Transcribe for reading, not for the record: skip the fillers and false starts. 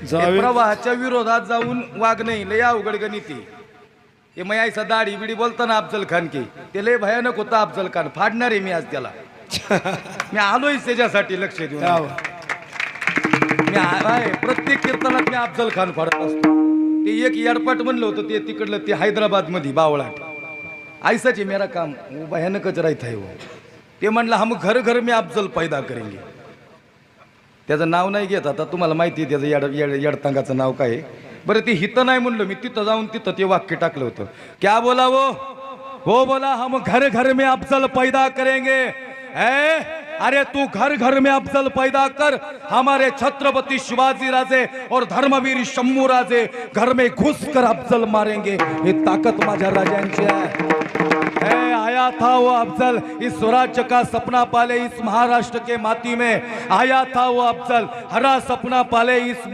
प्रवाहाच्या विरोधात जाऊन वागणे लय अवघड गणित आहे. हे मग ऐसा दाढी बिडी बोलताना अफजल खान की ते लय भयानक होता. अफजल खान फाडणार आहे मी आज त्याला. मी आलोय त्याच्यासाठी लक्ष देऊन. मी आहे प्रत्येक कीर्तनात मी अफजल खान फाडत असतो. ते एक एअरपोर्ट म्हणलं होतं ते तिकडलं ते हैदराबाद मध्ये बावळाट ऐसाच आहे मेरा काम. वो भयानकच राहत आहे. वो ते म्हणलं हम घर घर में अफजल पैदा करेंगे. त्याचं नाव नाही घेत आता तुम्हाला माहिती आहे त्याचं येडतांगाचं नाव काय आहे. बरं ते हितं नाही म्हणलं मी तिथं जाऊन तिथं ते वाक्य टाकलं होतं. क्या बोला वो बोला हम घर घर में अफजल पैदा करेंगे. अरे तू घर घर में अफजल पैदा कर. हमारे छत्रपति शिवाजी राजे और धर्मवीर शंभू राजे घर में घुस कर अफजल मारेंगे. हे ताकद माझ्या राजांची है. आया था वो अफजल इस स्वराज्य का सपना पाले इस महाराष्ट्र के माटी में. आया था वो अफजल हरा सपना पाले इस